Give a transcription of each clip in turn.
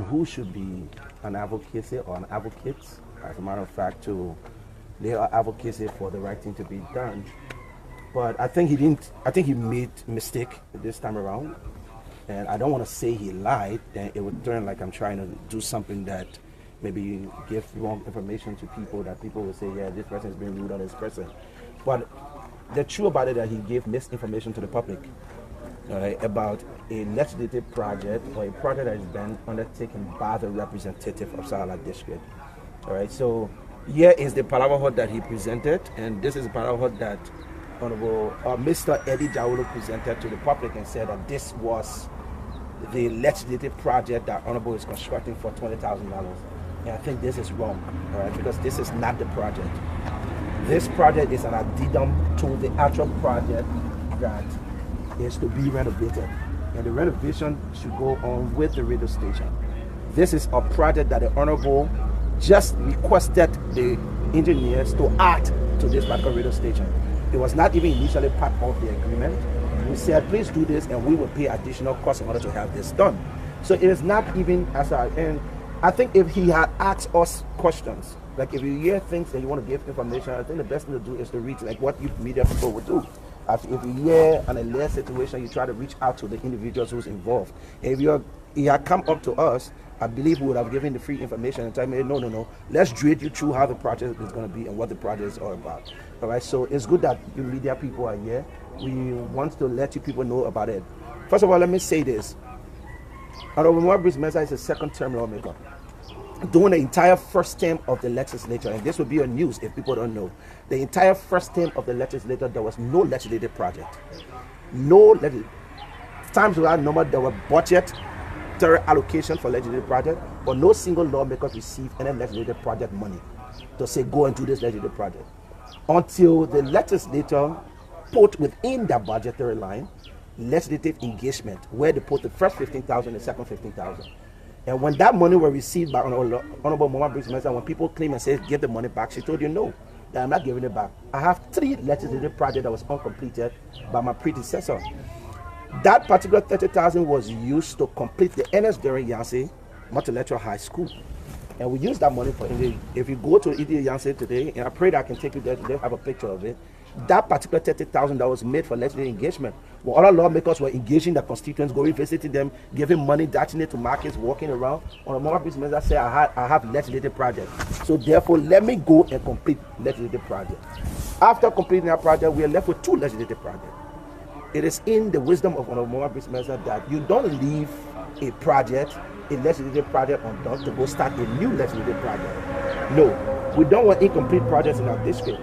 who should be an advocacy or an advocate, as a matter of fact, to lay advocacy for the right thing to be done. But I think he didn't. I think he made a mistake this time around, and I don't want to say he lied. Then it would turn like I'm trying to do something that maybe give wrong information to people, that people will say, yeah, this person is being rude on this person. But the truth about it that he gave misinformation to the public about a legislative project or a project that has been undertaken by the representative of Sarala District. All right, so here is the Palava that he presented, and this is the Palava that Honorable Mr. Eddie Jawolo presented to the public and said that this was the legislative project that Honorable is constructing for $20,000. And I think this is wrong, all right, because this is not the project. This project is an addendum to the actual project that is to be renovated. And the renovation should go on with the radio station. This is a project that the Honorable just requested the engineers to add to this particular radio station. It was not even initially part of the agreement. We said, please do this and we will pay additional costs in order to have this done. So it is not even as and I think if he had asked us questions, like if you hear things and you want to give information, I think the best thing to do is to reach like what you media people would do. If you hear an alleged situation, you try to reach out to the individuals who's involved. If he had come up to us, I believe we would have given the free information and told me, no, let's drill you through how the project is going to be and what the project is all about. All right, so it's good that you media people are here. We want to let you people know about it. First of all, let me say this. Honorable Maurice Mensah is a second-term lawmaker. During the entire first term of the legislature, and this will be on news if people don't know, the entire first term of the legislature, there was no legislative project. Times without number, there were budgetary allocation for legislative project, but no single lawmaker received any legislative project money to say go and do this legislative project. Until the legislature put within their budgetary line legislative engagement, where they put the first 15,000 and the second 15,000. And when that money was received by Honorable Maurice Mensah, when people claim and say give the money back, she told you no, that I'm not giving it back. I have 3 legislative projects that was uncompleted by my predecessor. That particular 30,000 was used to complete the Ernest During Yancey Multilateral High School. And we use that money for India. If you go to India Yancey today, and I pray that I can take you there today, have a picture of it. That particular 30,000 that was made for legislative engagement, where other lawmakers were engaging their constituents, going, visiting them, giving money, dashing it to markets, walking around. On a more business, I say I have legislative project. So therefore, let me go and complete legislative project. After completing that project, we are left with 2 legislative projects. It is in the wisdom of Honorable Maurice Mensah that you don't leave a legislative project undone to go start a new legislative project. No, we don't want incomplete projects in our district.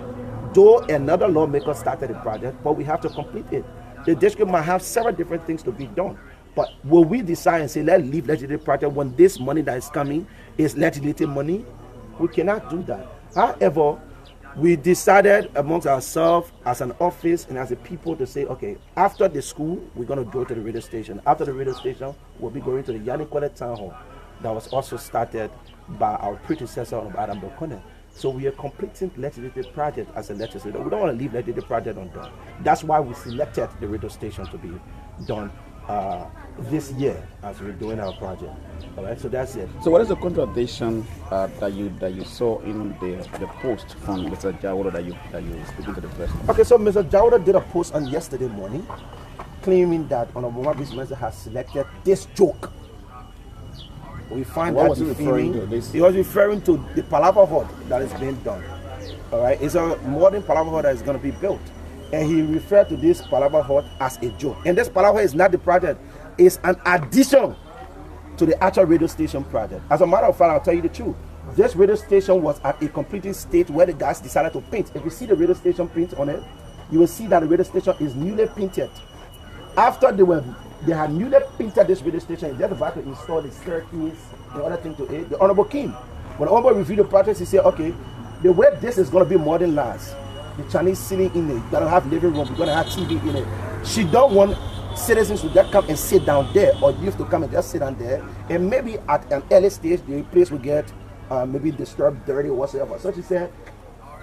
Though another lawmaker started the project, but we have to complete it. The district might have several different things to be done. But will we decide and say, let's leave legislative project when this money that is coming is legislative money? We cannot do that. However, we decided amongst ourselves as an office and as a people to say, okay, after the school, we're going to go to the radio station. After the radio station, we'll be going to the Yanniquale Town Hall that was also started by our predecessor of Adam Dokone. So we are completing legislative project as a legislator. We don't want to leave legislative project undone. That's why we selected the radio station to be done this year as we're doing our project. All right, so that's it. So what is the contradiction that you saw in the post from Mr. Jawolo that you speaking to the press? Okay, so Mr. Jawolo did a post on yesterday morning claiming that Honorable Maurice Mensah has selected this joke. We find what that was he referring to? This? He was referring to the Palava hut that is being done. All right, it's a modern Palava hut that is going to be built. And he referred to this Palava hut as a joke. And this Palava is not the project, it's an addition to the actual radio station project. As a matter of fact, I'll tell you the truth. This radio station was at a completed state where the guys decided to paint. If you see the radio station print on it, you will see that the radio station is newly painted. After they had newly painted this radio station, they're about to install the staircase and other thing to it. The Honorable came. When the Honorable reviewed the project, he said, okay, the way this is going to be modern last, the Chinese sitting in it, gonna have living room, we're gonna have TV in it. She don't want citizens to just come and sit down there, or you have to come and just sit down there, and maybe at an early stage the place will get maybe disturbed, dirty, or whatsoever. So she said,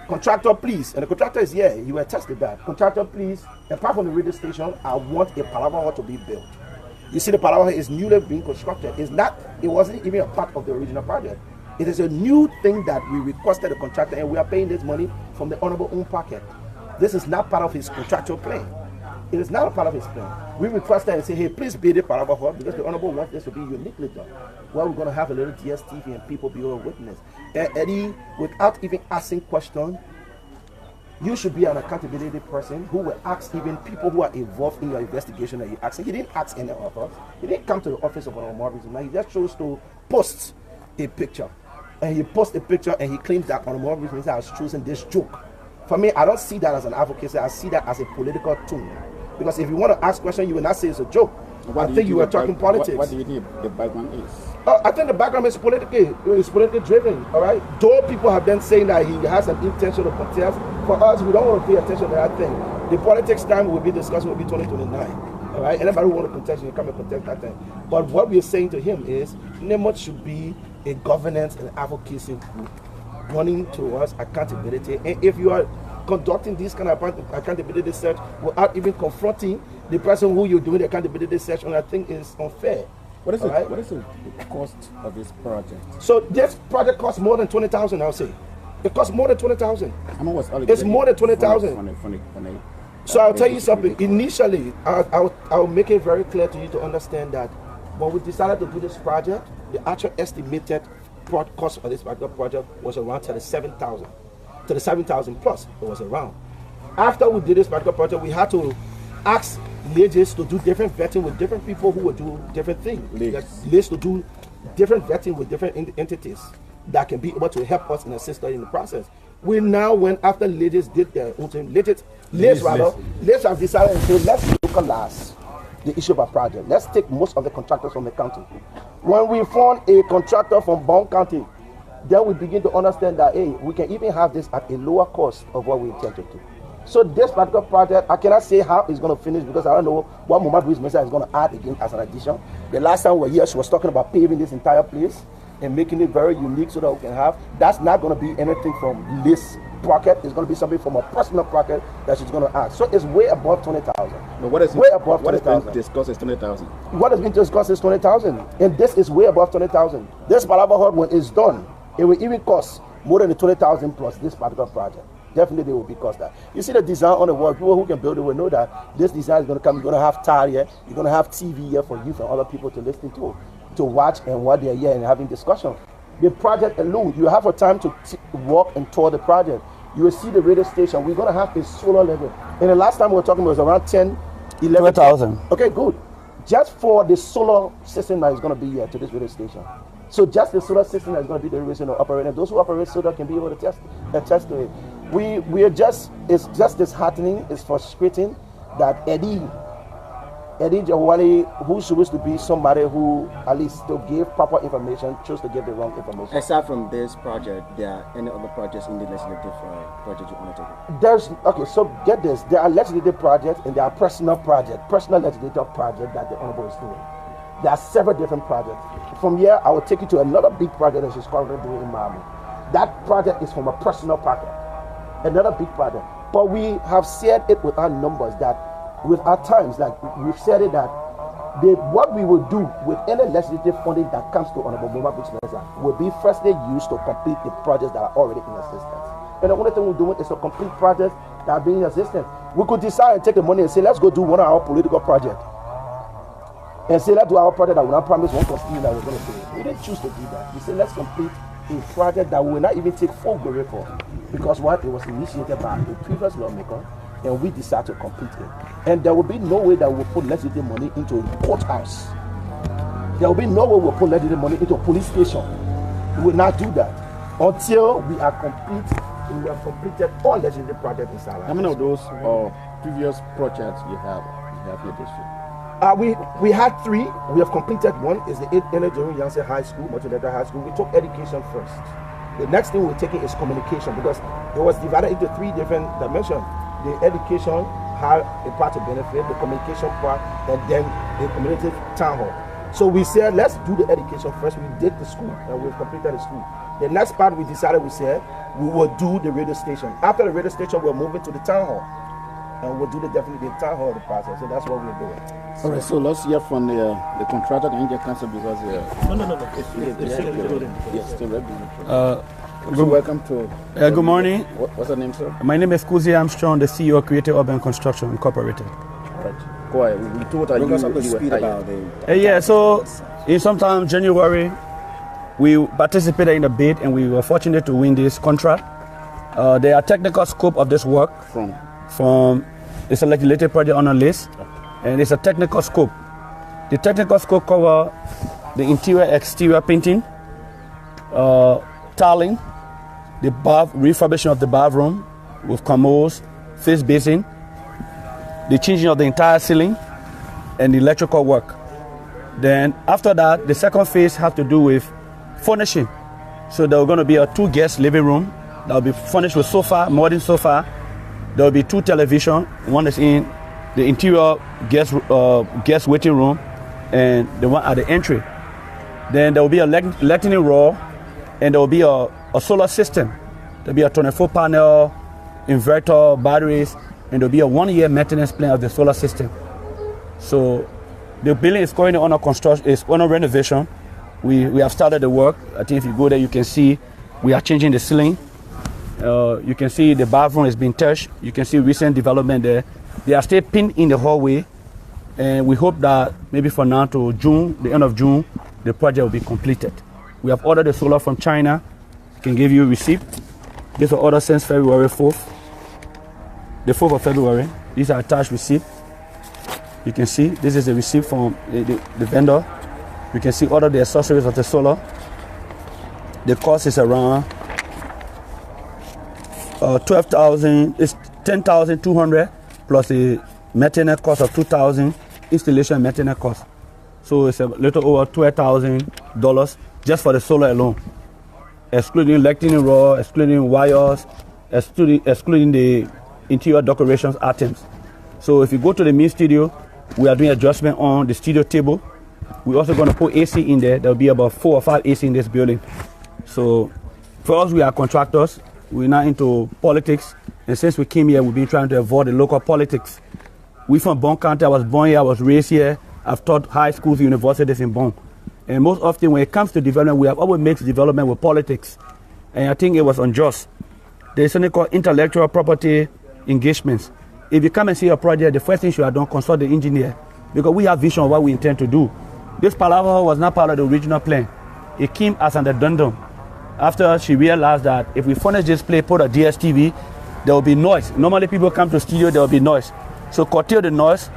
contractor please, and the contractor is here, he will test that. Contractor please, apart from the radio station, I want a Palava hut to be built. You see, the Palawa is newly being constructed. It wasn't even a part of the original project. It is a new thing that we requested the contractor, and we are paying this money from the honorable own pocket. This is not part of his contractual plan. It is not a part of his plan. We requested and say, hey, please build it Palawa Hall because the honorable wants this to be uniquely done. Well, we're going to have a little DSTV and people be able to witness. And Eddie, without even asking questions, you should be an accountability person who will ask even people who are involved in your investigation that you ask. He didn't ask any of us. He didn't come to the office of our Morrison. He just chose to post a picture. And he posts a picture and he claims that on Morrison has chosen this joke. For me, I don't see that as an advocacy. I see that as a political tool. Because if you want to ask questions, you will not say it's a joke. I think you were talking politics. What do you think the background is? I think the background is politically driven. All right. Though people have been saying that he has an intention to contest, for us, we don't want to pay attention to that thing. The politics time will be discussed will be 2029. All right. Anybody who want to contest, you come and contest that thing. But what we are saying to him is, NEMOT should be a governance and advocacy group running towards accountability. And if you are conducting this kind of accountability search without even confronting the person who you're doing the accountability search on, I think is unfair. What is the cost of this project? So this project costs more than 20,000. I'll say it costs more than 20,000. How much was it's more than 20,000. So I'll tell you something. Initially, I'll make it very clear to you to understand that when we decided to do this project, the actual estimated cost of this particular project was around 37,000. 37,000 plus it was around. After we did this particular project, we had to ask ladies to do different vetting with different people who would do different things. Ladies to do different vetting with different entities that can be able to help us and assist us in the process. We now went after ladies did their own thing. Ladies have decided to say, let's localize the issue of our project. Let's take most of the contractors from the county. When we found a contractor from Bong County, then we begin to understand that, hey, we can even have this at a lower cost of what we intend to do. So this particular project, I cannot say how it's going to finish because I don't know what Mama Bruce Mesa is going to add again as an addition. The last time we were here, she was talking about paving this entire place and making it very unique so that we can have. That's not going to be anything from this pocket. It's going to be something from a personal pocket that she's going to add. So it's way above 20,000. No, what is way above 20,000. What has been discussed is 20,000. What has been discussed is 20,000, and this is way above 20,000. This Palava Hall, when it's done, it will even cost more than the 20,000 plus this particular project. Definitely, they will be cost that. You see the design on the wall. People who can build it will know that this design is going to come. You're going to have tile here. You're going to have TV here for you and other people to listen to watch and what they're here and having discussion. The project alone, you have a time to walk and tour the project. You will see the radio station. We're going to have a solar level. And the last time we were talking, it was around 10, 11. 12,000. Okay, good. Just for the solar system that is going to be here to this radio station. So just the solar system that's going to be the reason of operating. Those who operate solar can be able to attest to it. It's just disheartening, it's frustrating that Eddie Jawali, who's supposed to be somebody who at least to give proper information, chose to give the wrong information. Aside from this project, there are any other projects in the legislative project you want to take? Okay, so get this. There are legislative projects and there are personal legislative projects that the Honorable is doing. There are several different projects. From here, I will take you to another big project that she's currently doing in Maimu. That project is from a personal pocket. Another big project. But we have shared it with our numbers that with our times, like we've said it that what we will do with any legislative funding that comes to Honorable Moma Mesa will be firstly used to complete the projects that are already in existence. And the only thing we're doing is to complete projects that are being in existence. We could decide and take the money and say, let's go do one of our political projects. And say, let's do our project that will not promise one constitution that we're going to do. We didn't choose to do that. We said, let's complete a project that we will not even take full glory for. Because what? It was initiated by the previous lawmaker, and we decided to complete it. And there will be no way that we will put legislative money into a courthouse. There will be no way we will put legislative money into a police station. We will not do that until we are complete. We have completed all legislative projects in Salah. How many of those previous projects you have in your district? We had 3. We have completed one. Is the 8th Energy Yangtze High School, Multilateral High School. We took education first. The next thing we're taking is communication because it was divided into 3 different dimensions. The education had a part to benefit, the communication part, and then the community town hall. So we said, let's do the education first. We did the school, and we've completed the school. The next part we decided, we said, we will do the radio station. After the radio station, we're moving to the town hall. and we'll do definitely the entire whole process. So that's what we're doing. All right, so let's hear from the contractor. Can you just cancel because No. Yes, still ready. Welcome to. Good morning. What's your name, sir? My name is Kuzi Armstrong, the CEO of Creative Urban Construction Incorporated. Right. Go ahead. We told that so in sometime January, we participated in a bid and we were fortunate to win this contract. The technical scope of this work from it's a legislative project on a list, and it's a technical scope. The technical scope covers the interior, exterior painting, tiling, the refurbishment of the bathroom with commodes, face basin, the changing of the entire ceiling, and the electrical work. Then after that, the second phase has to do with furnishing. So there are going to be a 2-guest living room that will be furnished with sofa, modern sofa. There will be 2 televisions. One is in the interior guest waiting room, and the one at the entry. Then there will be a lightning rod, and there will be a solar system. There will be a 24-panel inverter, batteries, and there will be a 1-year maintenance plan of the solar system. So the building is currently under construction, is under renovation. We have started the work. I think if you go there, you can see we are changing the ceiling. You can see the bathroom is being touched. You can see recent development there. They are still pinned in the hallway, and we hope that maybe from now to June, the end of June, the project will be completed. We have ordered the solar from China. I can give you a receipt. This was ordered since February 4th. The 4th of February. These are attached receipts. You can see this is the receipt from the vendor. You can see all of the accessories of the solar. The cost is around 12,000. It's 10,200 plus the maintenance cost of 2,000, installation and maintenance cost. So it's a little over $12,000 just for the solar alone, excluding lightning rod, excluding wires, excluding the interior decorations items. So if you go to the main studio, we are doing adjustment on the studio table. We're also going to put AC in there. There'll be about 4 or 5 AC in this building. So for us, we are contractors. We're not into politics. And since we came here, we've been trying to avoid the local politics. We're from Bong County. I was born here. I was raised here. I've taught high schools, universities in Bong. And most often when it comes to development, we have always mixed development with politics. And I think it was unjust. There's something called intellectual property engagements. If you come and see a project, the first thing you have done, consult the engineer, because we have vision of what we intend to do. This palaver was not part of the original plan. It came as an addendum. After she realized that if we furnish this place, put a DSTV, there will be noise. Normally people come to studio, there will be noise. So curtail the noise.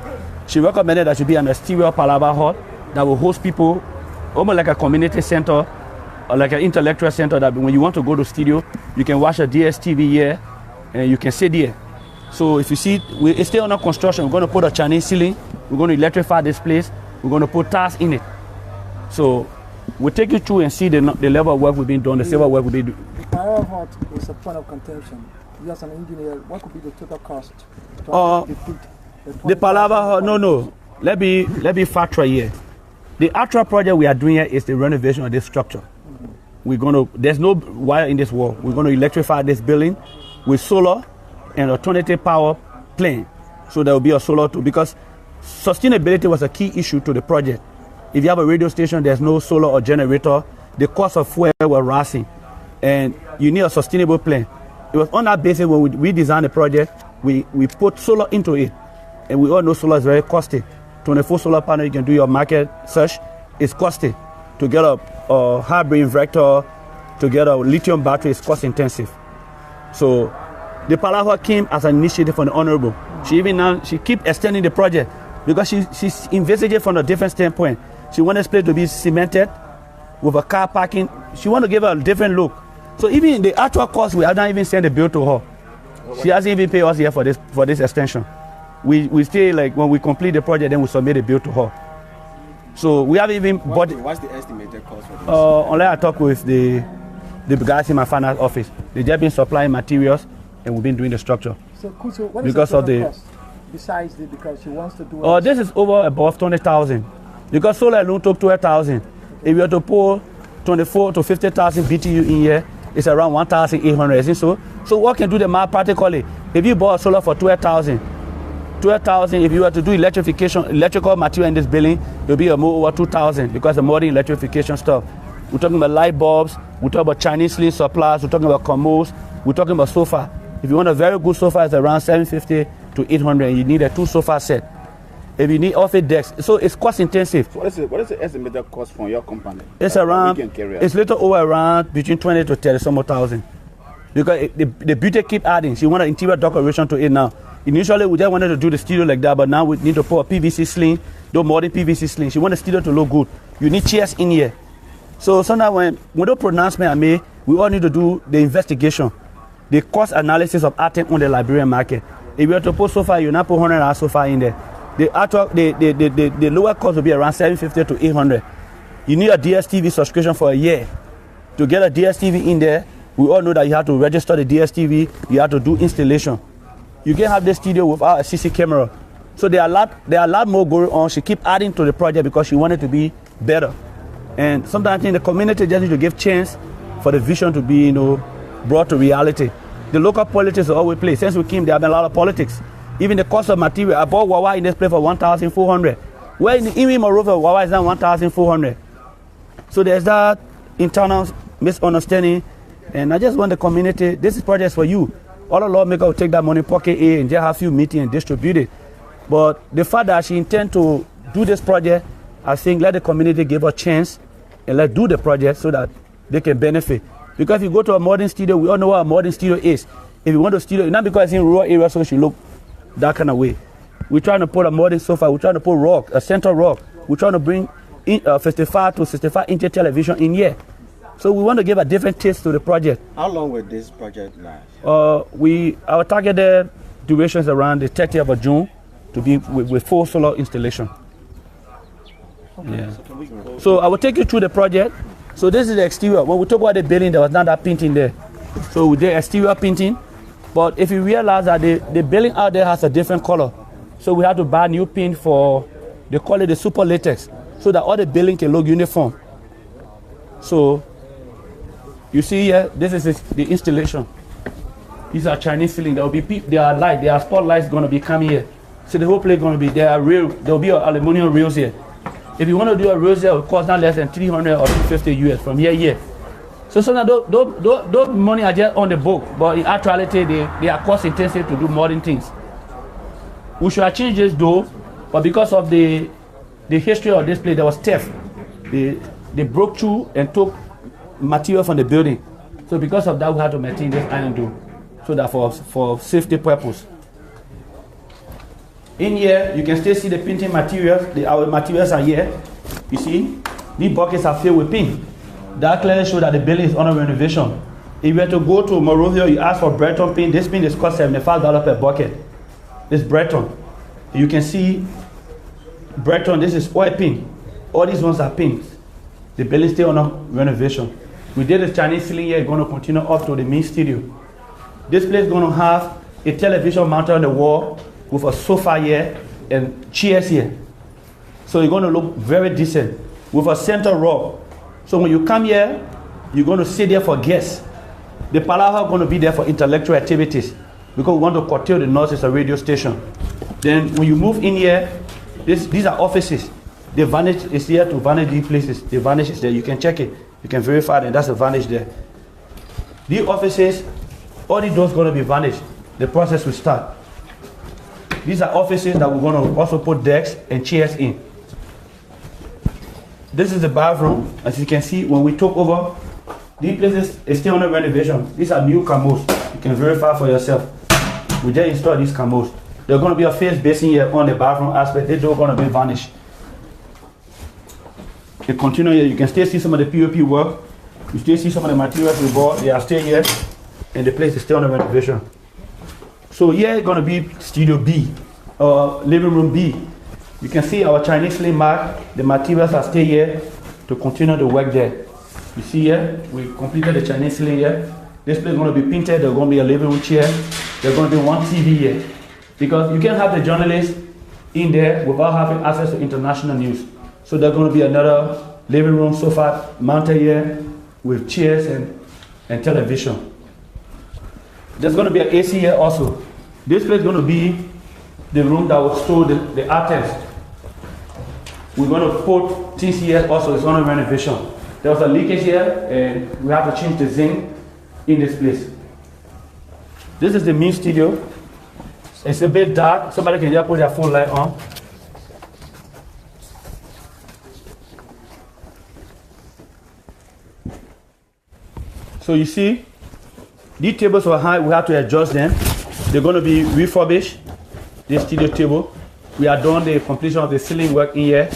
She recommended that should be an exterior palaver hall that will host people, almost like a community center or like an intellectual center that when you want to go to studio, you can watch a DSTV here and you can sit here. So if you see, it's still under construction. We're going to put a Chinese ceiling. We're going to electrify this place. We're going to put tiles in it. So we'll take you through and see the level of work we've been doing, the civil work we've been doing. The palaver hall is a point of contention. You as an engineer, what could be the total cost to defeat the palaver hall? No. Let me factor here. The actual project we are doing here is the renovation of this structure. There's no wire in this wall. We're going to electrify this building with solar and alternative power plant. So there will be a solar too, because sustainability was a key issue to the project. If you have a radio station, there's no solar or generator, the cost of fuel was rising, and you need a sustainable plan. It was on that basis when we designed the project, we put solar into it, and we all know solar is very costly. 24 solar panel, you can do your market search, it's costly. To get a hybrid inverter, to get a lithium battery is cost intensive. So the palaver came as an initiative from the Honorable. She keep extending the project because she's envisaging from a different standpoint. She wants this place to be cemented with a car parking. She wants to give her a different look. So even the actual cost, we have not even sent the bill to her. She hasn't even paid us here for this extension. We stay like when we complete the project, then we submit a bill to her. So we haven't even bought. What's the estimated cost for this? Unless I talk with the guys in my finance office, they've just been supplying materials and we've been doing the structure. So Kuso, what is because the total cost besides because she wants to do? This is over above 20,000. Because solar alone took 12,000. If you have to pour 24 to 50,000 BTU in here, it's around 1,800. So what can do the math practically? If you bought solar for 12,000, 12,000. If you were to do electrical material in this building, it'll be over 2,000 because of modern electrification stuff. We're talking about light bulbs. We're talking about Chinese sling supplies. We're talking about commodes. We're talking about sofa. If you want a very good sofa, it's around 750 to 800. You need a 2 sofa set. If you need office desks, so it's cost intensive. So what is the estimated cost from your company? It's around. It's little over around between 20 to 30 some thousand. Because the beauty keep adding. She want an interior decoration to it now. Initially, we just wanted to do the studio like that, but now we need to put a PVC sling, do modern PVC sling. She want the studio to look good. You need chairs in here. So sometimes when the pronouncement I made, we all need to do the investigation, the cost analysis of items on the Liberian market. If you were to put sofa, you not put $100 sofa in there. The lower cost will be around 750 to 800. You need a DSTV subscription for a year. To get a DSTV in there, we all know that you have to register the DSTV, you have to do installation. You can't have this studio without a CC camera. So there are a lot more going on. She keep adding to the project because she wanted to be better. And sometimes in the community just need to give chance for the vision to be, brought to reality. The local politics are always play. Since we came, there have been a lot of politics. Even the cost of material. I bought Wawa in this place for 1,400. Where in Moreover, Wawa is now 1,400. So there's that internal misunderstanding. And I just want the community, this is project for you. All the lawmakers will take that money, pocket A, and just have a few meetings and distribute it. But the fact that she intends to do this project, I think let the community give her a chance and let's do the project so that they can benefit. Because if you go to a modern studio, we all know what a modern studio is. If you want a studio, not because it's in rural areas, so it should look that kind of way. We're trying to put a modern sofa, we're trying to put rock, a central rock. We're trying to bring 55 to 65 inch television in here. So we want to give a different taste to the project. How long will this project last? Our targeted duration is around the 30th of June to be with full solar installation. Okay. Yeah. So I will take you through the project. So this is the exterior. When we talk about the building, there was not that painting there. So we did exterior painting. But if you realize that the building out there has a different color, so we had to buy new paint for, they call it the super latex, so that all the building can look uniform. So you see here, this is the installation. These are Chinese ceiling. There will be there are light, there are spotlights going to be coming here. So the whole place going to be there will be aluminum rails here. If you want to do a rails here, it will cost not less than 300 or 250 US from here. So sometimes those money are just on the book, but in actuality they are cost intensive to do modern things. We should change this though, but because of the history of this place, there was theft. They broke through and took material from the building. So because of that, we had to maintain this iron dome, so that for safety purpose. In here, you can still see the painting materials. Our materials are here. You see, these buckets are filled with paint. That clearly shows that the building is under renovation. If you were to go to Morovia, you ask for Breton paint. This paint is cost $75 per bucket. This Breton. You can see Breton. This is oil paint. All these ones are paints. The building is still under renovation. We did the Chinese ceiling here. It's going to continue up to the main studio. This place is going to have a television mounted on the wall with a sofa here and chairs here. So you're going to look very decent with a center row. So when you come here, you're going to sit there for guests. The palaver is going to be there for intellectual activities because we want to curtail the noise as a radio station. Then when you move in here, these are offices. The vantage is here to vantage these places. The vantage is there. You can check it. You can verify it, and that's the vantage there. These offices, all the doors going to be vanished. The process will start. These are offices that we're going to also put desks and chairs in. This is the bathroom. As you can see, when we took over, these places is still under renovation. These are new commodes. You can verify for yourself. We just installed these commodes. There's going to be a face basin here on the bathroom aspect. They're going to be vanished. You continue here. You can still see some of the POP work. You still see some of the materials we bought. They are still here. And the place is still under renovation. So here is going to be Studio B, or living room B. You can see our Chinese sling mark. The materials are still here to continue the work there. You see here, we completed the Chinese sling here. This place is going to be painted. There's going to be a living room chair. There's going to be one TV here. Because you can't have the journalists in there without having access to international news. So there's going to be another living room sofa mounted here with chairs and television. There's going to be an AC here also. This place is going to be the room that will store the items. We're going to put things here also. It's on a renovation. There was a leakage here, and we have to change the zinc in this place. This is the main studio. It's a bit dark. Somebody can just put their phone light on. So you see, these tables were high. We have to adjust them. They're going to be refurbished. This studio table. We are done the completion of the ceiling work in here.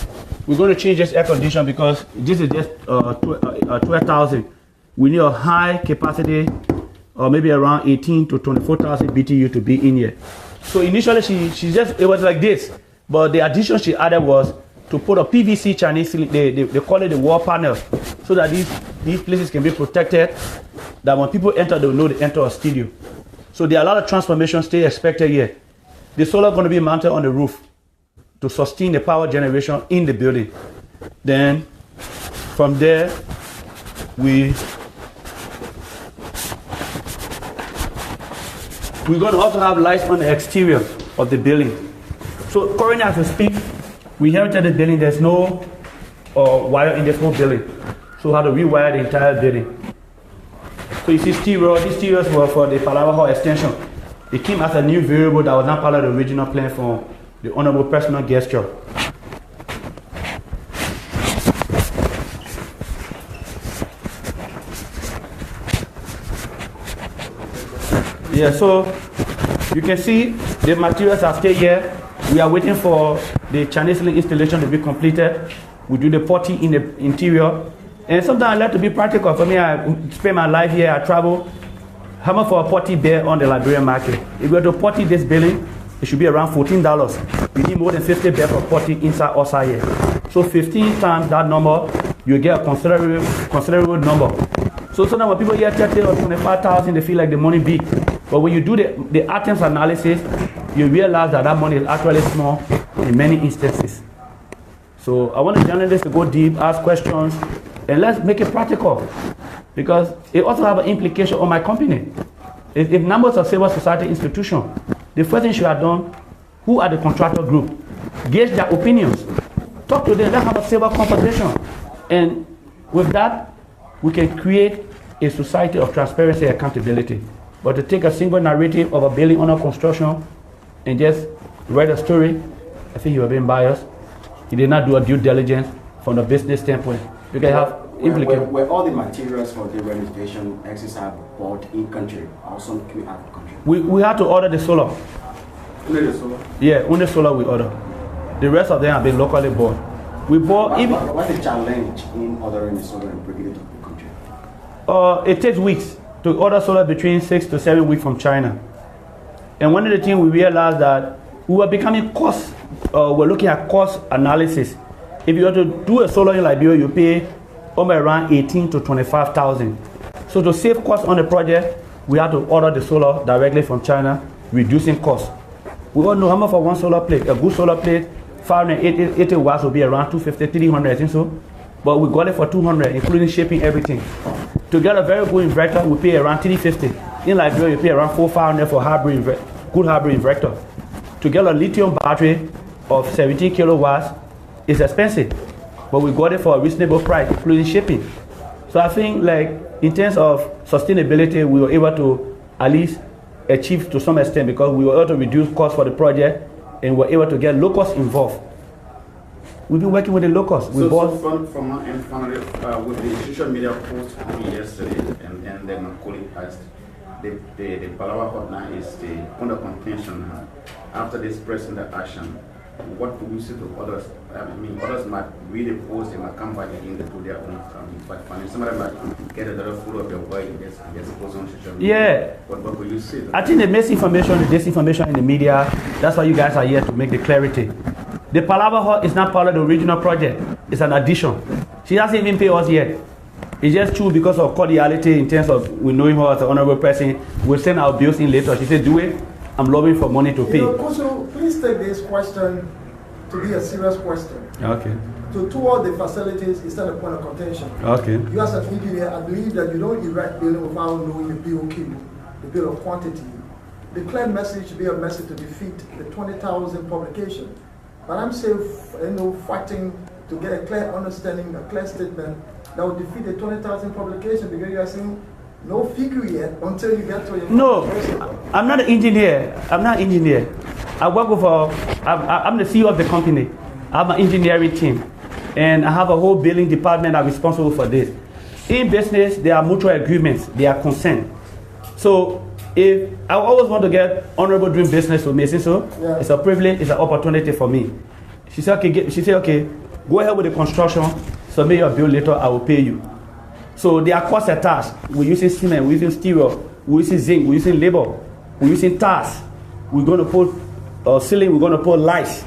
We're going to change this air condition because this is just 12,000. We need a high capacity, or maybe around 18 to 24,000 BTU to be in here. So initially it was like this, but the addition she added was to put a PVC Chinese ceiling. They call it the wall panel, so that these places can be protected. That when people enter, they will know they enter a studio. So there are a lot of transformations still expected here. The solar is going to be mounted on the roof to sustain the power generation in the building. Then from there, we're going to also have lights on the exterior of the building. So currently as we speak, we inherited the building. There's no wire in this whole building. So we have to rewire the entire building. So you see stereo, these stereos were for the Palava Hall extension. It came as a new variable that was not part of the original plan for the honorable personal gesture. Yeah, so you can see the materials are still here. We are waiting for the Chinese link installation to be completed. We do the potting in the interior. And sometimes I like to be practical. For me, I spend my life here, I travel. How much for a potty bear on the Liberian market? If we were to potty this building, it should be around $14. We need more than 50 bear for potty inside outside here. So 15 times that number, you get a considerable number. So sometimes when people hear 30 or 25,000, they feel like the money big. But when you do the items analysis, you realize that money is actually small in many instances. So I want the journalists to go deep, ask questions, and let's make it practical. Because it also has an implication on my company. If numbers of civil society institutions, the first thing should have done, who are the contractor group? Gauge their opinions. Talk to them, let's have a civil conversation. And with that, we can create a society of transparency and accountability. But to take a single narrative of a building under construction and just write a story, I think you are being biased. You did not do a due diligence from the business standpoint. You can have implications. Were all the materials for the renovation exercise bought in country, also we have country? We had to order the solar. Only the solar? Yeah, only solar we order. The rest of them have been locally bought. We bought what's the challenge in ordering the solar and bringing it to the country? It takes weeks to order solar, between 6 to 7 weeks from China. And one of the things we realized that we were becoming we're looking at cost analysis. If you were to do a solar in Liberia, you pay around 18 to 25,000. So to save costs on the project, we had to order the solar directly from China, reducing costs. We all know how much for one solar plate. A good solar plate, 580 watts will be around 250, 300, I think so. But we got it for 200, including shipping, everything. To get a very good inverter, we pay around 350. In Liberia, you pay around 400-500 for good hybrid inverter. To get a lithium battery of 17 kilowatts is expensive, but we got it for a reasonable price, including shipping. So I think, like, in terms of sustainability, we were able to at least achieve to some extent because we were able to reduce costs for the project and we were able to get locals involved. We've been working with the locals. From my end, finally, with the social media post yesterday, and then my colleague asked, the Palawa hotline is under contention now. After this pressing the action, what do we say to others? I mean, others might read the post, they might come back again to do their own fact-finding. Some of them might get a little full of their way and just post on social media. Yeah. What will you say? I think the misinformation, the disinformation in the media, that's why you guys are here to make the clarity. The Palava Hall is not part of the original project. It's an addition. She hasn't even paid us yet. It's just true because of cordiality in terms of we know her as an honorable person. We'll send our bills in later. She said, do it. I'm lobbying for money to pay. Also, please take this question to be a serious question. Okay. To tour the facilities is not a point of contention. Okay. You as an engineer, I believe that you don't erect building without knowing the BOQ, the bill of quantity, the clear message should be a message to defeat the 20,000 publication. But I'm still, fighting to get a clear understanding, a clear statement that will defeat the 20,000 publication, because you are saying no figure yet until you get to your. No, I'm not an engineer. I'm not an engineer. I work with I'm the CEO of the company. I have an engineering team, and I have a whole building department that's responsible for this. In business, there are mutual agreements. They are consent. So if I always want to get honorable doing business with me, so yeah. It's a privilege, it's an opportunity for me. She said, okay, go ahead with the construction, submit your bill later, I will pay you. So there are costs attached. We're using cement, we're using steel, we're using zinc, we're using labor, we're using tas. We're going to put ceiling, we're going to put lights.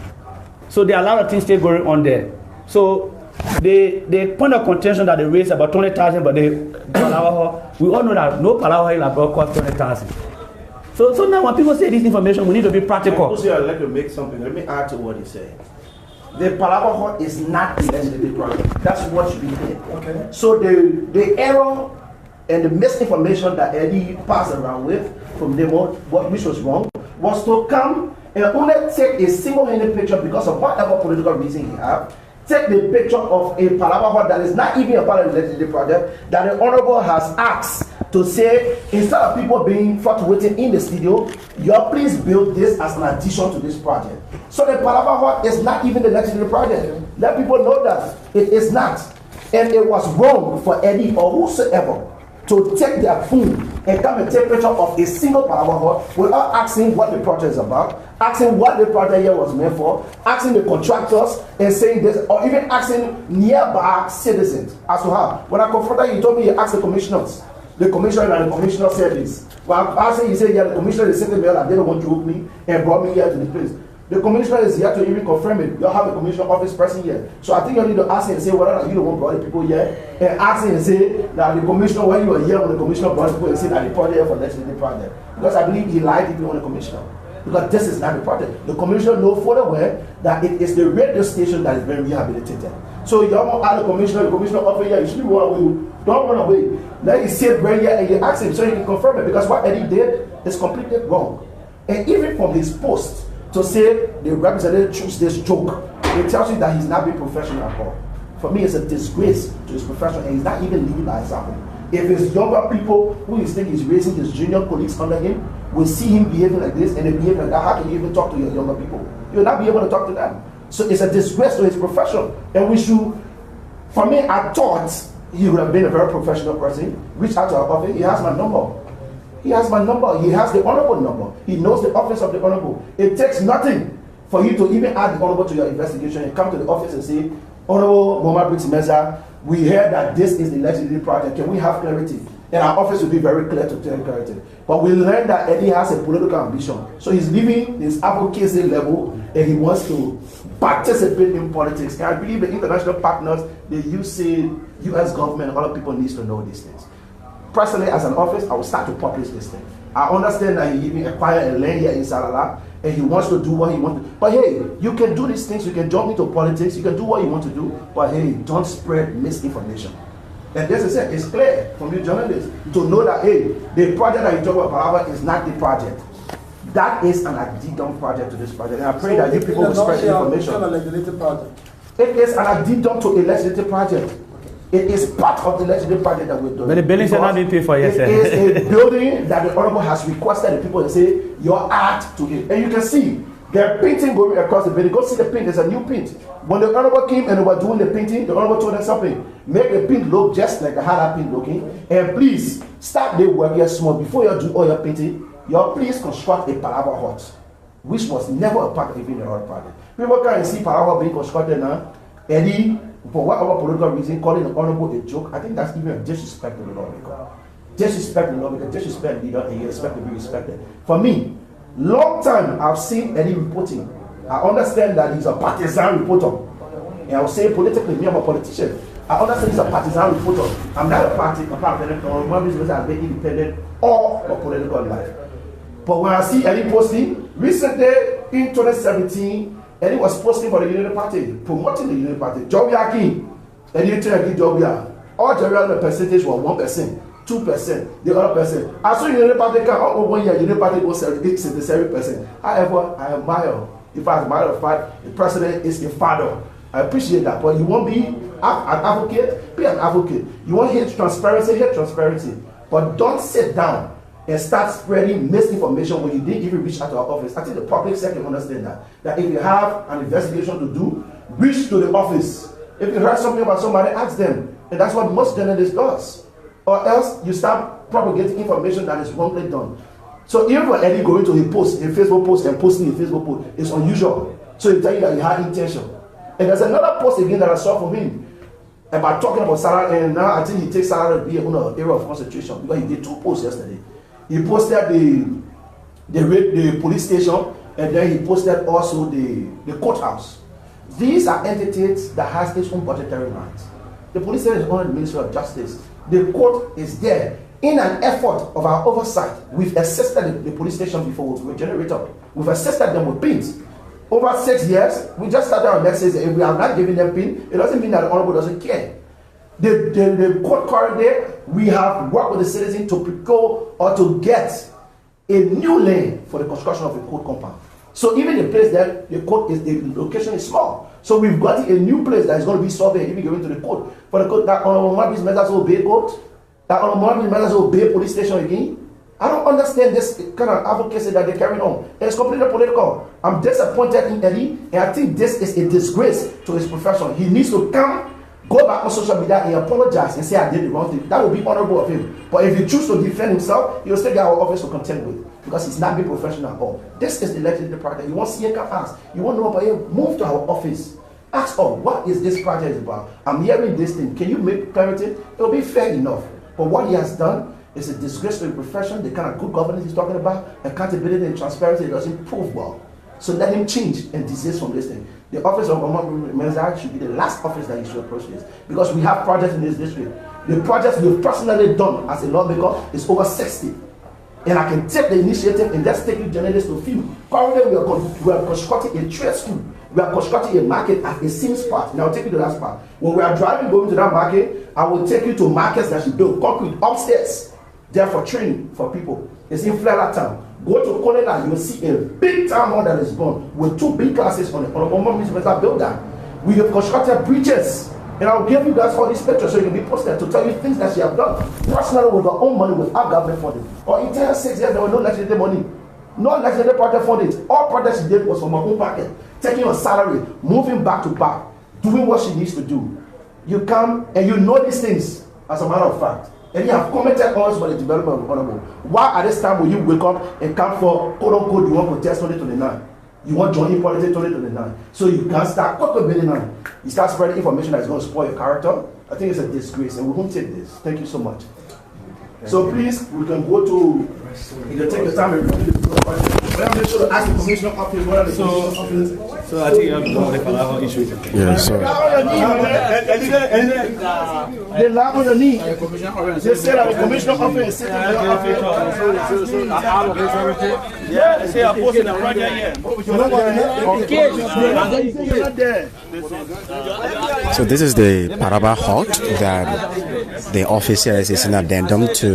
So there are a lot of things still going on there. So the point of contention that they raised about 20,000, but we all know that no Palawa Hill abroad costs 20,000. So now when people say this information, we need to be practical. I'd like to make something. Let me add to what he said. The Palawa Hall is not a legislative project. That's what should be clear. Okay. So the error and the misinformation that Eddie passed around with from Demo, which was wrong, was to come and only take a single-handed picture because of whatever political reason he have. Take the picture of a Palawa Hall that is not even a part of the legislative project that the Honorable has asked to say, instead of people being fluctuating in the studio, you please build this as an addition to this project. So the Palawa Hall is not even the legislative project. Let people know that it is not. And it was wrong for Eddie or whosoever to take their phone and come and take a picture of a single Palawa Hall without asking what the project is about, asking what the project here was meant for, asking the contractors and saying this, or even asking nearby citizens as to how. When I confronted you, he told me he asked the commissioners. The commissioner and the commissioner said this. When I asked him, he said, yeah, the commissioner is sitting there and they don't want to hook me and brought me here to the place. The commissioner is here to even confirm it. You have a commissioner office person here. So I think you need to ask him and say whether you don't want to bring the people here. And ask him and say that the commissioner, when you were here when the commissioner brought people and say that the project here for legislative project. Because I believe he lied if he was the commissioner. Because this is not the project. The commissioner knows fully well that it is the radio station that is being rehabilitated. So you don't want to ask the commissioner office here, you shouldn't run away. Don't run away. Let you sit right here and you ask him so you can confirm it. Because what Eddie did is completely wrong. And even from his post, to say the representative choose this joke, it tells you that he's not being professional at all. For me, it's a disgrace to his profession, and he's not even leading by example. If his younger people who he think he's raising his junior colleagues under him will see him behaving like this and they behave like that, how can you even talk to your younger people? You'll not be able to talk to them. So it's a disgrace to his profession. And we should, for me, I thought he would have been a very professional person. Reach out to our office. He has my number. He has my number. He has the honorable number. He knows the office of the honorable. It takes nothing for you to even add the honorable to your investigation and come to the office and say, Honorable Moma Briggs Meza, we heard that this is the legislative project. Can we have clarity? And our office will be very clear to tell clarity. But we learned that Eddie has a political ambition. So he's leaving his advocacy level and he wants to participate in politics. And I believe the international partners, the UC, US government, and other people needs to know these things. Personally, as an office, I will start to publish this thing. I understand that he even acquired a land here in Salala and he wants to do what he wants to do. But hey, you can do these things, you can jump into politics, you can do what you want to do, but hey, don't spread misinformation. And this is it, it's clear from you journalists to know that hey, the project that you talk about is not the project. That is an addendum project to this project. And I pray that you people will spread information. It is an addendum to a legislative project. It is part of the legislative project that we're doing. But the building should not be paid for, yes, sir. It is a building that the Honorable has requested the people to say, your art to it. And you can see, they're painting going across the building. Go see the paint, there's a new paint. When the Honorable came and they were doing the painting, the Honorable told them something. Make the paint look just like a Hala paint looking. And please, start the work here small. Before you do all your painting, you please construct a Palava hut, which was never a part of even the other project. People can see Palava being constructed now. Eddie, for whatever political reason, calling the honorable a joke, I think that's even a disrespect to the lawmaker. Disrespect the lawmaker, disrespect the leader, and you expect to be respected. For me, long time I've seen Eddie reporting. I understand that he's a partisan reporter. And I will say politically, me, I'm a politician. I understand he's a partisan reporter. I'm not a party, a part of it, or my business has been independent or a political life. But when I see Eddie posting, recently in 2017, and he was posting for the Unity Party, promoting the Unity Party. Jobia King, and you tell me Jobia, all Jobia the percentage was 1%. 2%, the other person. As soon as the party can, over 1 year, the party goes 77%. However, I admire, if as a matter of fact, the president is a father. I appreciate that, but you won't be an advocate, be an advocate. You want hate transparency, but don't sit down and start spreading misinformation when you didn't even reach out to our office. I think the public sector understand that if you have an investigation to do, reach to the office. If you heard something about somebody, ask them. And that's what most journalists does. Or else you start propagating information that is wrongly done. So even for Eddie going to his post, a Facebook post, and posting a Facebook post, it's unusual. So he tell you that he had intention. And there's another post again that I saw from him about talking about Sarah, and now I think he takes Sarah to be an area of concentration because he did 2 posts yesterday. He posted the police station, and then he posted also the courthouse. These are entities that has its own budgetary rights. The police station is under the Ministry of Justice. The court is there. In an effort of our oversight, we've assisted the police station before with generator. We've assisted them with pins. Over 6 years, we just started our message. If we are not giving them pin, it doesn't mean that the honorable doesn't care. The court corridor, we have worked with the citizen to procure or to get a new lane for the construction of a court compound. So even the place that the location is small. So we've got a new place that is going to be surveyed, even going to the court. For the court, that honorable measures will obey court, that honorable measures will obey police station again. I don't understand this kind of advocacy that they're carrying on. It's completely political. I'm disappointed in Eddie, and I think this is a disgrace to his profession. He needs to come, go back on social media and apologize and say I did the wrong thing. That would be honorable of him. But if he chooses to defend himself, he'll still get our office to contend with because he's not being professional at all. This is the legislative project. You want CNCAP ask, you want to know about it, move to our office. Ask us, what is this project about? I'm hearing this thing. Can you make clarity? It will be fair enough. But what he has done is a disgrace to the profession. The kind of good governance he's talking about, accountability and transparency, doesn't prove well. So let him change and desist from this thing. The office of Manager should be the last office that you should approach this, because we have projects in this district. The projects we've personally done as a lawmaker is over 60. And I can take the initiative and just take you journalists to film. Currently, we are constructing a trade school. We are constructing a market at a Sims part. And I'll take you to that part. When we are driving going to that market, I will take you to markets that should build concrete upstairs. There for training for people. It's in Flera town. Go to Konela, you will see a big town hall that is born with 2 big classes on it. On a moment, build that. We have constructed bridges. And I'll give you guys all these pictures so you can be posted to tell you things that she have done. Personally, with her own money, without government funding. Or in 6 years, there was no legislative money. No legislative project funding. All projects she did was from her own pocket. Taking her salary, moving back to back, doing what she needs to do. You come and you know these things, as a matter of fact. And you have commented on us for the development of the honorable. Why at this time will you wake up and come for quote unquote you want to protest 2029? You want joining politics 2029. So you can start you start spreading information that is going to spoil your character. I think it's a disgrace and we won't take this. Thank you so much. So please, we can go to, you can take the time and review the project. But I'm sure to ask the commissioner office what are the commissioner office. So I think you have to know the Palava issue. Yeah, sorry. They lie on your knee. They say that the commissioner office is sitting in the office. Yeah, they say I'm posting a project here. So this is the Paraba Hut that the office here is an addendum to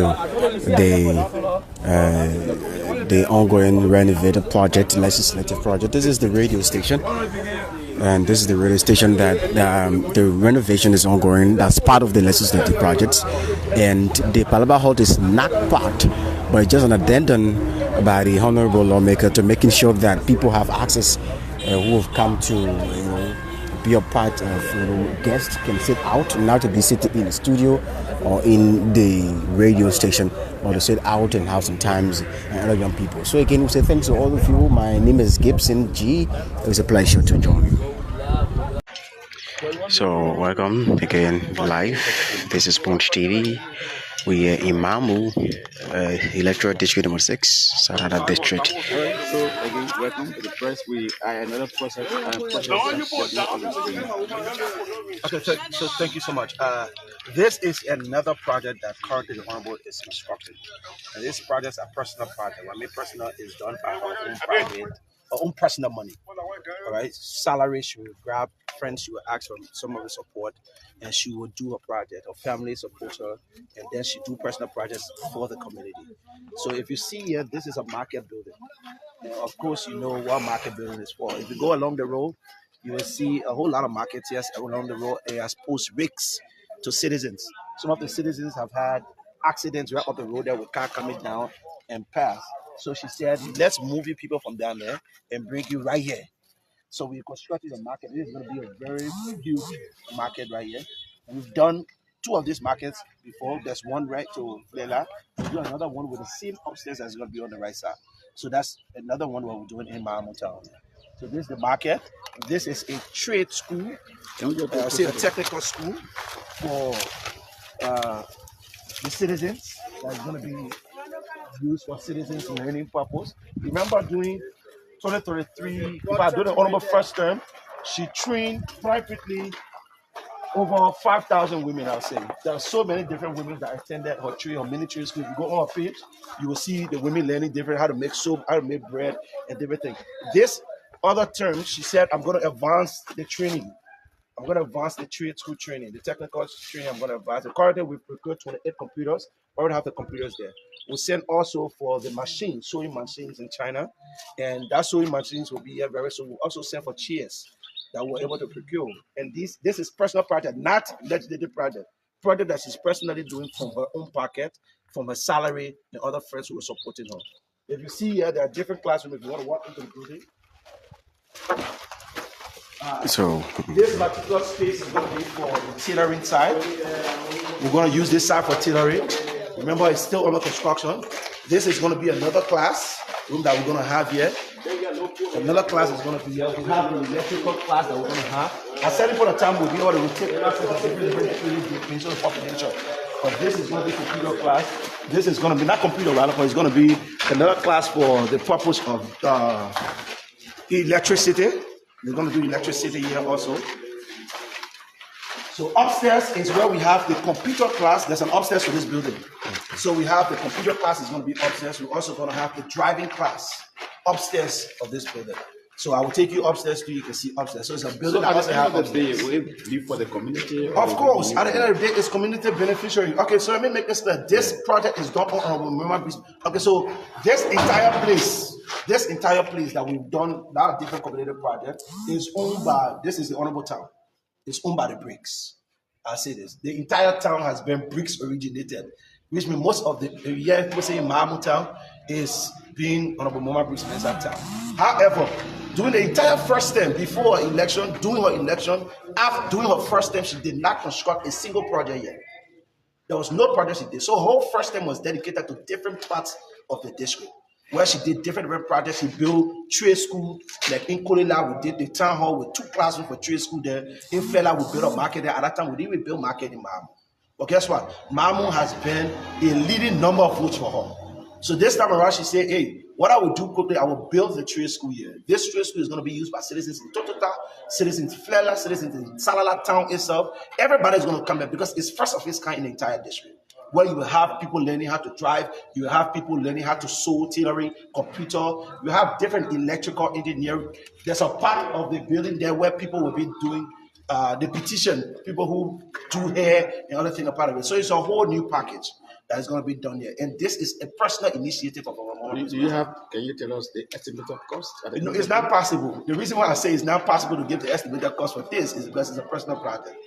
the ongoing renovated project, legislative project. This is the radio station, and this is the radio station that the renovation is ongoing. That's part of the legislative projects, and the Palaba Hut is not part, but it's just an addendum by the honorable lawmaker to making sure that people have access who have come to be a part of guests can sit out, not to be sitting in the studio or in the radio station, or to sit out and have some times and other young people. So again, we say thanks to all of you. My name is Gibson G. It was a pleasure to join you. So welcome again live. This is Punch TV. We are in Maimu, electoral district number 6, Sarada district. Alright, so again, welcome to the press. We are another process. Okay, so thank you so much. This is another project that currently the Honorable is constructing. And this project is a personal project. What I mean personal is done by our own private her own personal money. All right, salary, she will grab friends, she will ask for some of the support, and she will do a project. Her family supports her, and then she do personal projects for the community. So if you see here, this is a market building. And of course, you know what market building is for. If you go along the road, you will see a whole lot of markets here along the road. It has post risks to citizens. Some of the citizens have had accidents right up the road there with car coming down and pass. So she said, let's move you people from down there and bring you right here. So we constructed a market. This is going to be a very huge market right here. We've done 2 of these markets before. There's one right to Flela. We'll do another one with the same upstairs that's going to be on the right side. So that's another one what we're doing in Maimu town. So this is the market. This is a trade school. Say a technical school for the citizens. That's going to be used for citizens learning purpose. Remember during 2023, during the honorable first term, she trained privately over 5,000 women, I'll say. There are so many different women that attended her trade, her military school. If you go on her page, you will see the women learning different, how to make soap, how to make bread, and different things. This other term, she said, I'm going to advance the training. I'm going to advance the trade school training, the technical training. I'm going to advance. Currently, we procured 28 computers. We already have the computers there. We send also for the machines, sewing machines in China, and that sewing machines will be here very soon. We'll also send for chairs that we're able to procure. And this is personal project, not legislative project. Project that she's personally doing from her own pocket, from her salary, and other friends who are supporting her. If you see here, there are different classrooms. If you want to walk into the building. So this particular space is going to be for the tailoring side. We're going to use this side for tailoring. Remember, it's still under construction. This is going to be another class room that we're going to have here. Another class is going to be here. We have the electrical class that we're going to have. At certain point of time, we'll be able to rotate classes of different the population. But this is going to be computer class. This is going to be not computer, rather, but it's going to be another class for the purpose of electricity. We're going to do electricity here also. So upstairs is where we have the computer class. There's an upstairs for this building. So we have the computer class is going to be upstairs. We're also going to have the driving class upstairs of this building. So I will take you upstairs so you can see upstairs. So it's a building that doesn't have upstairs. Will it be for the community? Of course. At the end of the day, it's community beneficiary. Okay, so let me make this clear. This project is done on. Okay, so this entire place that we've done, that different community project, is owned by, this is the honorable town. It's owned by the bricks. I'll say this. The entire town has been bricks originated, which means most of the area, people say Maimu town, is being Honorable Mama Briggs Mensa town. However, during the entire first term, before her election, during her election, after doing her first term, she did not construct a single project yet. There was no project she did. So her whole first term was dedicated to different parts of the district, where she did different projects. She built trade school, like in Kolila, we did the town hall with 2 classrooms for trade school there. In Fela, we built a market there. At that time, we didn't even build market in Maimu. But guess what? Maimu has been a leading number of votes for her. So this time around, she said, hey, what I will do quickly, I will build the trade school here. This trade school is going to be used by citizens in Totota, citizens in Flela, citizens in Salala town itself. Everybody is going to come there because it's first of its kind in the entire district, where you will have people learning how to drive, you will have people learning how to sew, tailoring, computer, you have different electrical engineering. There's a part of the building there where people will be doing the petition, people who do hair and other things are part of it. So it's a whole new package that is going to be done here. And this is a personal initiative of our own. Do you have, can you tell us the estimated cost? No, it's not possible. The reason why I say it's not possible to give the estimated cost for this is because it's a personal project.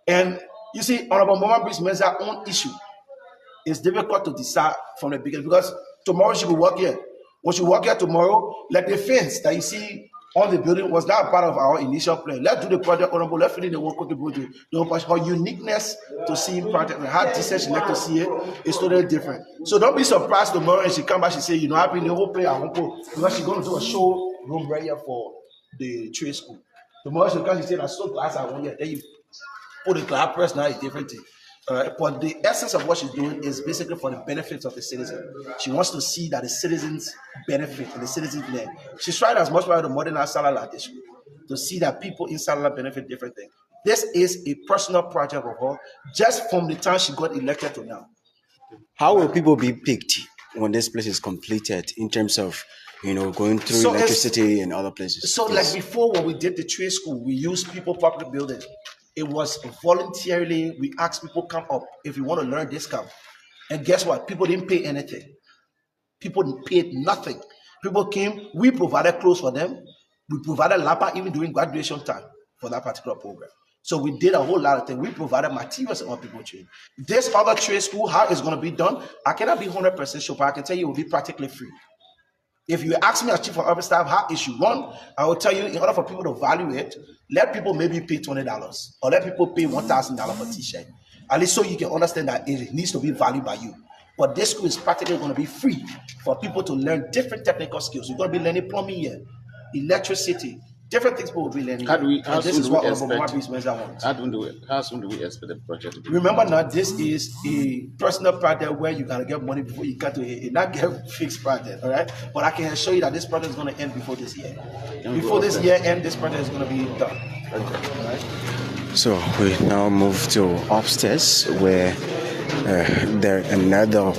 And you see, Honorable Mama Briggs Mensa's own issue. It's difficult to decide from the beginning because tomorrow she will work here. When she work here tomorrow, like the fence that you see on the building was not part of our initial plan. Let's do the project, Honorable. Let's finish the work of the project. Her uniqueness to see project and how decent she like to see it is totally different. So don't be surprised tomorrow and she come back, she say, you know, I've been the whole play, I won't go. Because she's going to do a showroom right here for the trade school. Tomorrow she'll come, she say, that's so glass I want here. Then you put the glass press, now it's different thing. But the essence of what she's doing is basically for the benefits of the citizen. She wants to see that the citizens benefit and the citizens learn. She's trying as much to modernize Salala district to see that people in Salala benefit different things. This is a personal project of her just from the time she got elected to now. How will people be picked when this place is completed in terms of, going through So electricity and other places. So like before, when we did the trade school, we used people public building. It was voluntarily, we asked people come up. If you want to learn this, come. And guess what? People didn't pay anything. People paid nothing. People came, we provided clothes for them. We provided lapa even during graduation time for that particular program. So we did a whole lot of things. We provided materials and all people train. This other trade school, how it's going to be done, I cannot be 100% sure, but I can tell you it will be practically free. If you ask me as chief of office staff how it should run, I will tell you in order for people to value it, let people maybe pay $20 or let people pay $1,000 for t-shirt. At least so you can understand that it needs to be valued by you. But this school is practically going to be free for people to learn different technical skills. You're going to be learning plumbing here, electricity, different things people will be learning. This is what Honorable wants. How soon do we expect the project to be? Remember now, this is a personal project where you gotta get money before you get to it, not get fixed project, all right? But I can assure you that this project is gonna end before this year. Before this year ends, this project is gonna be done. Okay. All right? So we now move to upstairs where there another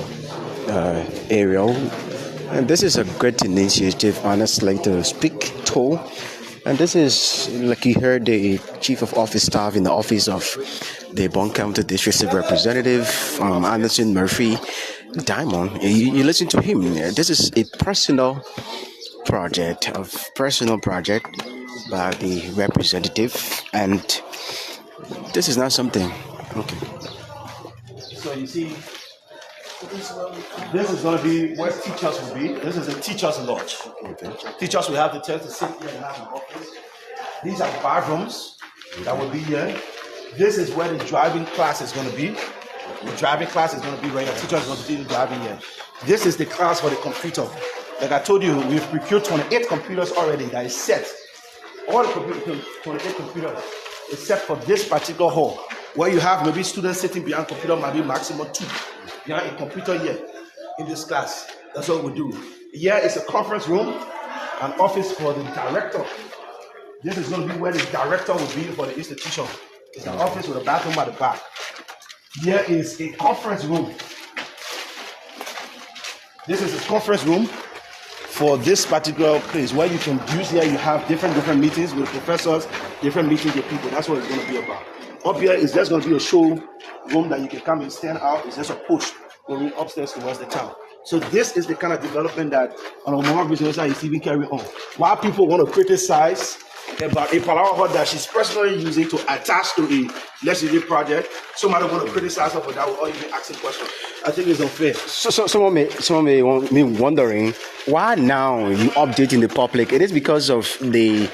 area, and this is a great initiative, honestly, to speak to. And this is, like you heard, the chief of office staff in the office of the Bong County District Representative, Anderson Murphy Diamond. You listen to him. This is a personal project by the representative, and this is not something. Okay. So you see, this is going to be where teachers will be. This is a teacher's lodge. Okay. Teachers will have the chance to sit here and have an office. These are bathrooms that will be here. This is where the driving class is going to be. The driving class is going to be right here. Teachers are going to be driving here. This is the class for the computer. Like I told you, we've procured 28 computers already that is set. All the 28 computers is set for this particular hall, where you have maybe students sitting behind computer, maybe maximum 2. You have a computer here in this class. That's what we do. Here is a conference room, an office for the director. This is going to be where the director will be for the institution. It's an office with a bathroom at the back. Here is a conference room. This is a conference room for this particular place where you can use here. You have different meetings with professors, different meetings with people. That's what it's going to be about. Up here is just going to be a show room that you can come and stand out. It's just a push going upstairs towards the town. So this is the kind of development that Honorable Business is even carrying on. While people want to criticize about a power that she's personally using to attach to a legislative project, somebody want to criticize her for that or even asking questions. I think it's unfair. So someone may be wondering why now you updating the public. It is because of the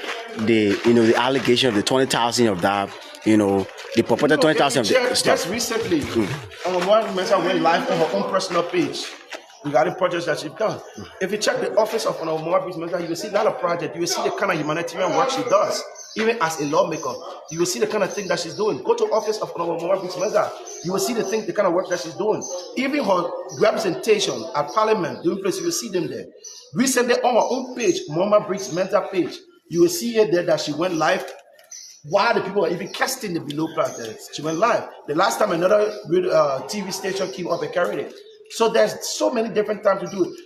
allegation of the 20,000 of that, the purported 20,000 of the stuff. Just recently, one mentor went live on her own personal page regarding projects that she's done. If you check the office of Honorable Mentor, you will see a lot of projects. You will see the kind of humanitarian work she does. Even as a lawmaker, you will see the kind of thing that she's doing. Go to the office of Honorable Mentor, you will see the kind of work that she's doing. Even her representation at Parliament, doing place, you will see them there. Recently on her own page, Mama Briggs Mentor page, you will see her there that she went live while the people are even casting the below projects. She went live. The last time another TV station came up and carried it. So there's so many different times to do it.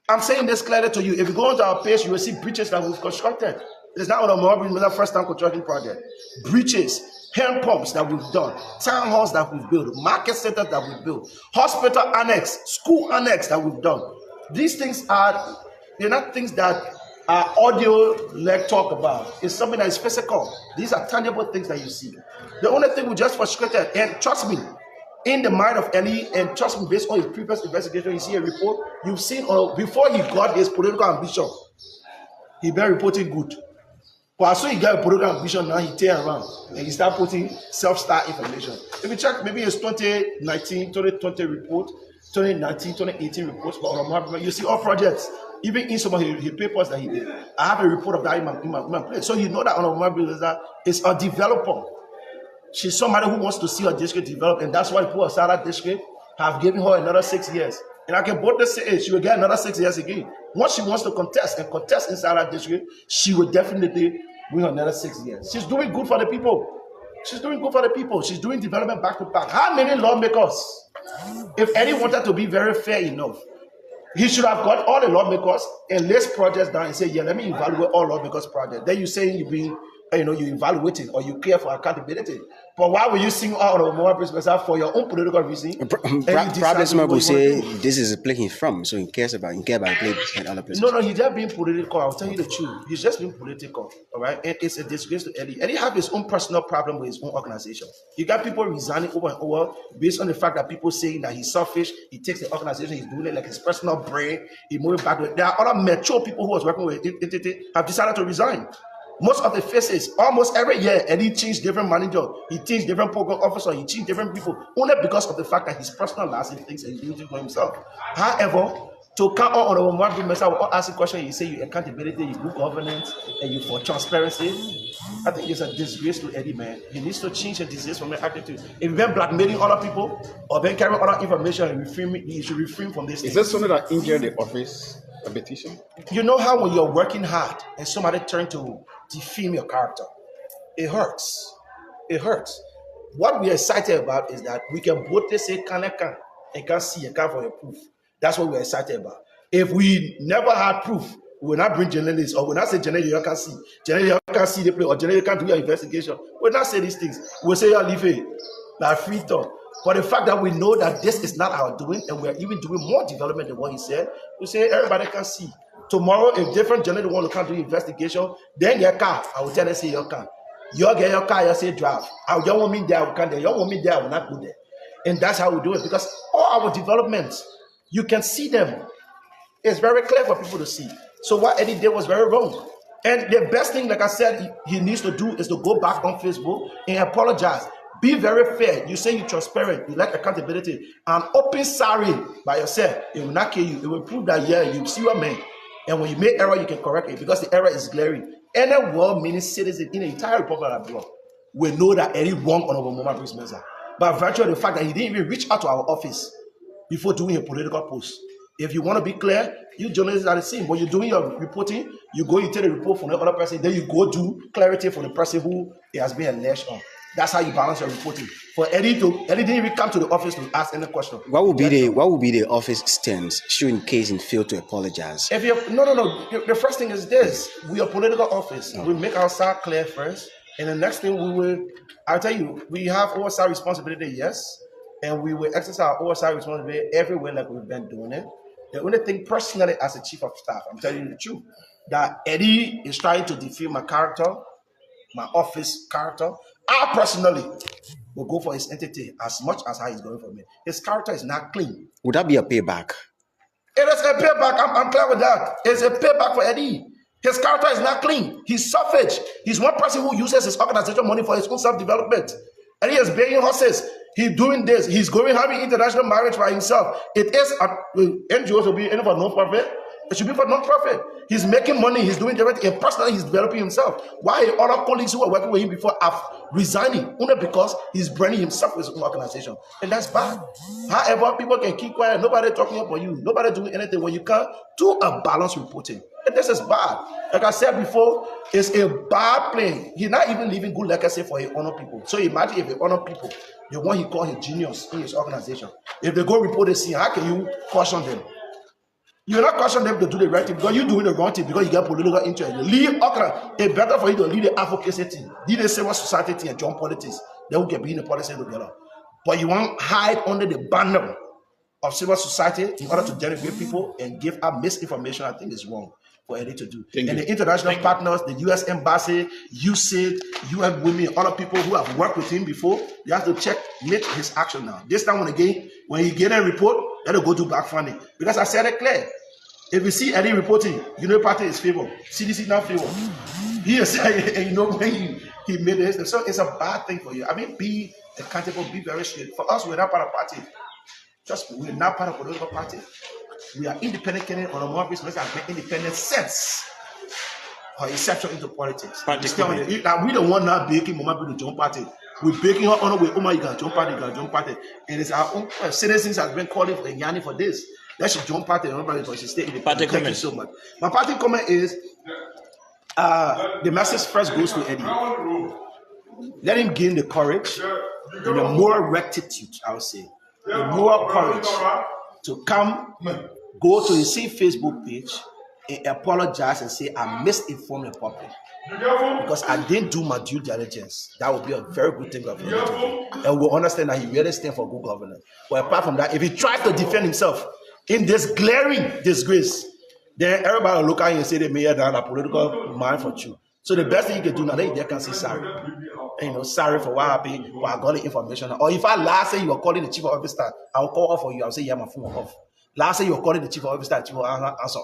I'm saying this clearly to you. If you go onto our page, you will see bridges that we've constructed. It's not on the first time construction project. Bridges, hand pumps that we've done, town halls that we've built, market centers that we've built, hospital annex, school annex that we've done. These things they're not things that are audio like talk about. It's something that is physical. These are tangible things that you see. The only thing we just frustrated, and trust me, in the mind of Ellie, and trust me, based on his previous investigation, you see a report, you've seen, before he got his political ambition, he been reporting good. But as soon as he got a political ambition, now he turn around and he start putting self-start information. If you check maybe his 2019, 2020 report, 2019, 2018 reports, but you see all projects, even in some of his papers that he did. I have a report of that in my place. So you know that Honorable is a developer. She's somebody who wants to see her district develop, and that's why the people of Sarah district have given her another 6 years. And I can boldly say she will get another 6 years again. Once she wants to contest in Sarah district, she will definitely win another 6 years. She's doing good for the people. She's doing good for the people. She's doing development back to back. How many lawmakers, if any wanted to be very fair enough, He should have got all the lawmakers and list projects down and say, yeah, let me evaluate all lawmakers' projects. Then you saying you being, you evaluating or you care for accountability. But why were you seeing all of more business for your own political reason? Probably someone will say this is a place he's from, so he cares about place and other places. No, he's just being political. I'll tell you the truth. He's just being political, all right? And it's a disgrace to Eddie. Eddie have his own personal problem with his own organization. You got people resigning over and over based on the fact that people saying that he's selfish. He takes the organization, he's doing it like his personal brain. He moving back. There are other mature people who was working with it have decided to resign. Most of the faces, almost every year, and he changed different manager, he changed different program officer, he changed different people, only because of the fact that his personal life and things and he's doing it for himself. However, to come on the one group myself, will ask a question, you say you accountability, you good governance, and you for transparency. I think it's a disgrace to Eddie, man. He needs to change his disease from the attitude. If you've been blackmailing other people or been carrying other information, he should refrain from this. Is there something that injured the office? A petition? You know how when you're working hard and somebody turns to defame your character, it hurts. It hurts. What we are excited about is that we can both say can and can see and can for a proof. That's what we're excited about. If we never had proof, we will not bring journalists or we will not say journalists you can see. Journalists you can see the play or journalists you can do your investigation. We will not say these things. We'll say you're leaving. Like free talk. But the fact that we know that this is not our doing and we're even doing more development than what he said, we say everybody can see. Tomorrow, if different journalists want to come do investigation, then your car, I will tell them, say your car. You get your car, you say drive. I don't want me there, I will come there. You don't want me there, I will not go there. And that's how we do it. Because all our developments, you can see them. It's very clear for people to see. So what Eddie did was very wrong. And the best thing, like I said, he needs to do is to go back on Facebook and apologize. Be very fair. You say you're transparent. You like accountability. And open sorry by yourself. It will not kill you. It will prove that, yeah, you see what I mean. And when you make error, you can correct it because the error is glaring. Any well-meaning citizen in the entire Republic of Abroad will know that Eddie wrong on our Moma Bruce Mensah. By virtue of the fact that he didn't even reach out to our office before doing a political post. If you want to be clear, you journalists are the same. When you're doing your reporting, you go, you take a report from the other person, then you go do clarity for the person who it has been alleged on. That's how you balance your reporting. For Eddie didn't even come to the office to ask any question. What would be the office stance should in case he failed to apologize? No. The first thing is this: we are political office. We make ourselves clear first, and the next thing I'll tell you, we have oversight responsibility, yes, and we will exercise our oversight responsibility everywhere like we've been doing it. The only thing personally, as a chief of staff, I'm telling you the truth, that Eddie is trying to defame my character, my office character. I personally will go for his entity as much as how he's going for me. His character is not clean. Would that be a payback? It is a payback. I'm clear with that. It's a payback for Eddie. His character is not clean. He's selfish. He's one person who uses his organization money for his own self-development. Eddie is begging horses. He's doing this. He's going having international marriage by himself. It is NGOs will be any for non-profit. It should be for non-profit. He's making money. He's doing everything. And personally, he's developing himself. Why other colleagues who are working with him before are resigning? Only because he's branding himself with his own organization. And that's bad. However, people can keep quiet. Nobody talking about you. Nobody doing anything when you can't do a balanced reporting. And this is bad. Like I said before, it's a bad play. He's not even leaving good legacy for his honor people. So imagine if he honor people, the one he called his genius in his organization. If they go report the scene, how can you caution them? You're not cautioning them to do the right thing because you're doing the wrong thing because you get political interest. Leave Okra. It's better for you to lead the advocacy team, lead the civil society team, and join politics. Then we can be in the policy together. But you want to hide under the banner of civil society in order to denigrate people and give out misinformation. I think it's wrong for Eddie to do. The international partners, the U.S. Embassy, USAID, UN Women, other people who have worked with him before, they have to check his action now. This time when he get a report, let it go to backfunding. Because I said it clear. If you see Eddie reporting, you know party is favor. CDC not favor. He is and you know when he made it. So it's a bad thing for you. I mean, be accountable, be very straight. For us, we're not part of party. Trust me, we're not part of a political party. We are independent Canadian on a more business and make independent sense or exception into politics. Now, we don't want now baking Mama to join party. We're baking her on the way. Oh my God, join party. And it's our own citizens have been calling for Yanni for this. That should join party and everybody, but she stay in the party. Thank you so much. My party comment is the message first goes to Eddie. Let him gain the courage and the moral rectitude, I would say. The moral courage to come, go to his Facebook page and apologize and say, I misinformed the public because I didn't do my due diligence. That would be a very good thing of him to do. And we'll understand that he really stands for good governance. But apart from that, if he tries to defend himself in this glaring disgrace, then everybody will look at him and say they made down a political mind for you. So the best thing you can do now, they can say sorry. And, sorry for what happened, but I got the information. Or if I last say you were calling the chief of officer, I will call off for you. I'll say, yeah, my phone off. Last say you were calling the chief of officer, chief will answer.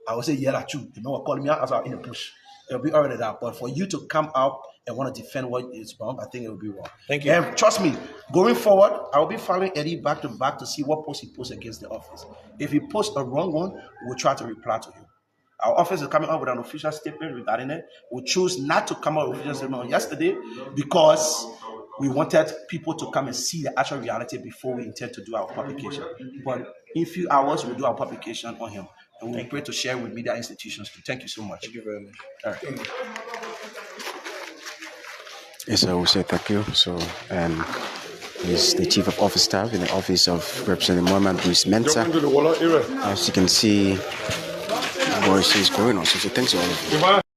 I will say, yeah, that's true. You know what, calling me out, answer in the push. It'll be already that. But for you to come out and want to defend what is wrong, I think it will be wrong. Thank you. And trust me, going forward, I will be following Eddie back to back to see what post he posts against the office. If he posts a wrong one, we'll try to reply to him. Our office is coming up with an official statement regarding it. We choose not to come up with an official statement on yesterday because we wanted people to come and see the actual reality before we intend to do our publication. But in a few hours, we'll do our publication on him. And we'll pray to share with media institutions too. Thank you so much. Thank you very much. All right. Yes, I will say thank you. So, he's the Chief of Office Staff in the Office of Representative Maimu Bruce Mensah. As you can see, voice is going on. So thanks to all of you.